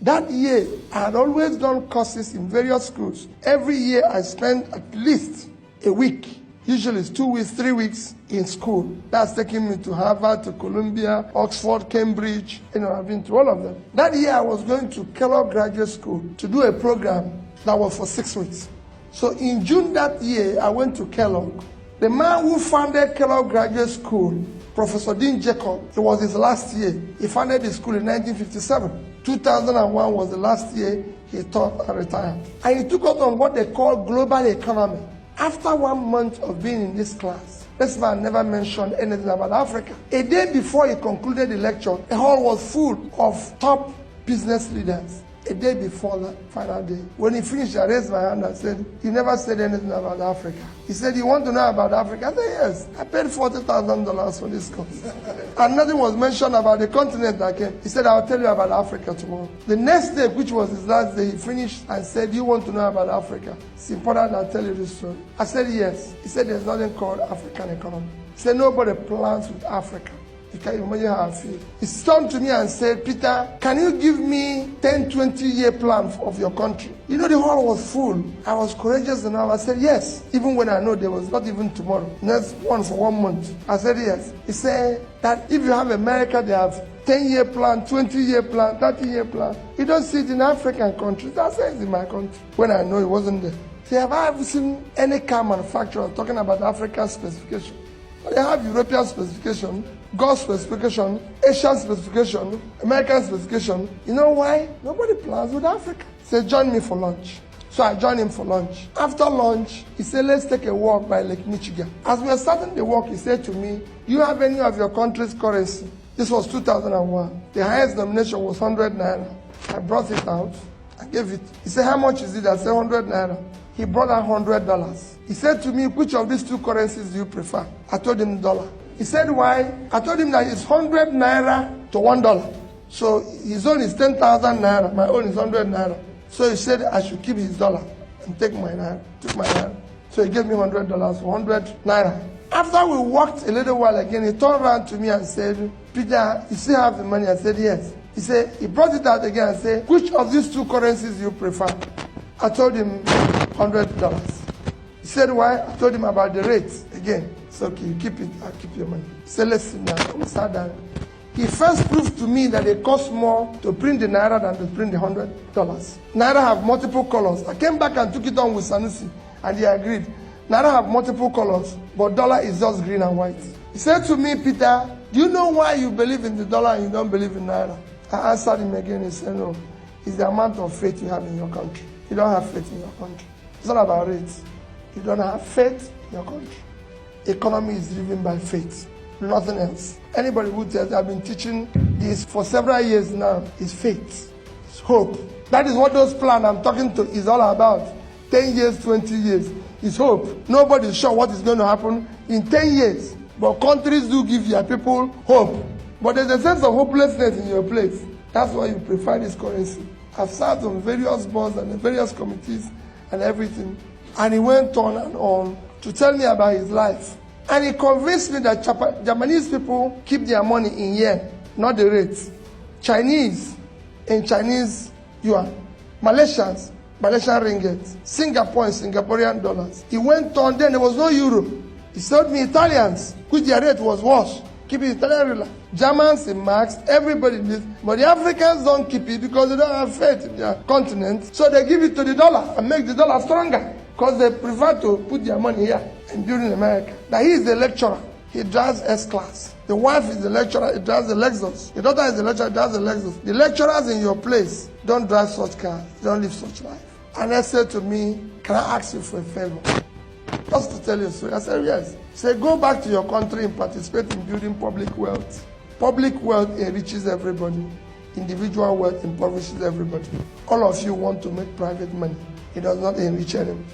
That year, I had always done courses in various schools. Every year, I spent at least a week. Usually it's 2 weeks, 3 weeks in school. That's taking me to Harvard, to Columbia, Oxford, Cambridge. I've been to all of them. That year I was going to Kellogg Graduate School to do a program that was for 6 weeks. So in June that year, I went to Kellogg. The man who founded Kellogg Graduate School, Professor Dean Jacob, it was his last year. He founded the school in 1957. 2001 was the last year he taught and retired. And he took us on what they call global economy. After 1 month of being in this class, this man never mentioned anything about Africa. A day before he concluded the lecture, the hall was full of top business leaders. A day before that final day, when he finished, I raised my hand and said, "You never said anything about Africa." He said, "You want to know about Africa?" I said, "Yes. I paid $40,000 for this course." And nothing was mentioned about the continent I came. He said, "I'll tell you about Africa tomorrow." The next day, which was his last day, he finished and said, "You want to know about Africa? It's important I tell you this story." I said, "Yes." He said, "There's nothing called African economy." He said, "Nobody plans with Africa." You can imagine how I feel. He turned to me and said, "Peter, can you give me 10, 20-year plan of your country?" The hall was full. I was courageous enough. I said, "Yes." Even when I know there was not even tomorrow. Next one for 1 month. I said, "Yes." He said that if you have America, they have 10-year plan, 20-year plan, 30-year plan. You don't see it in African countries. I said it's in my country. When I know it wasn't there. See, have I ever seen any car manufacturer talking about African specification? They have European specification, Gulf specification, Asian specification, American specification. You know why? Nobody plans with Africa. He said, "Join me for lunch." So I joined him for lunch. After lunch, he said, "Let's take a walk by Lake Michigan." As we were starting the walk, he said to me, "Do you have any of your country's currency?" This was 2001. The highest denomination was 100 naira. I brought it out. I gave it. He said, "How much is it?" I said, 100 naira. He brought out $100. He said to me, "Which of these two currencies do you prefer?" I told him dollar. He said, "Why?" I told him that it's 100 naira to $1. So his own is 10,000 naira. My own is 100 naira. So he said I should keep his dollar and take my naira. Took my naira. So he gave me $100 for 100 naira. After we walked a little while again, he turned around to me and said, "Peter, you still have the money?" I said, "Yes." He said, he brought it out again and said, "Which of these two currencies do you prefer?" I told him $100. He said, "Why?" I told him about the rates again. So, "Okay, you keep it, I'll keep your money." He said, "Let's sit down." We sat down. He first proved to me that it costs more to print the naira than to print the $100. Naira have multiple colors. I came back and took it on with Sanusi, and he agreed. Naira have multiple colors, but dollar is just green and white. He said to me, "Peter, do you know why you believe in the dollar and you don't believe in naira?" I answered him again. He said, "No, it's the amount of faith you have in your country. You don't have faith in your country. It's not about rates. You don't have faith in your country. Economy is driven by faith, nothing else. Anybody who tells I've been teaching this for several years now is faith, it's hope. That is what those plans I'm talking to is all about. 10 years, 20 years, it's hope. Nobody's sure what is going to happen in 10 years, but countries do give their people hope. But there's a sense of hopelessness in your place. That's why you prefer this currency." I've sat on various boards and various committees and everything. And he went on to tell me about his life. And he convinced me that Japanese people keep their money in yen, not the rates. Chinese in Chinese yuan. Malaysians, Malaysian ringgit. Singapore in Singaporean dollars. He went on, then there was no euro. He told me Italians, which their rate was worse, keep it Italian rela. Germans in marks, everybody needs. But the Africans don't keep it because they don't have faith in their continent. So they give it to the dollar and make the dollar stronger. Because they prefer to put their money here and build in America. Now he is the lecturer. He drives S-Class. The wife is the lecturer. He drives the Lexus. The daughter is the lecturer. He drives the Lexus. The lecturers in your place don't drive such cars. They don't live such life. And they said to me, "Can I ask you for a favor?" Just to tell you a story. I said, "Yes." He said, "Go back to your country and participate in building public wealth." Public wealth enriches everybody. Individual wealth impoverishes everybody. All of you want to make private money. It does not enrich anybody.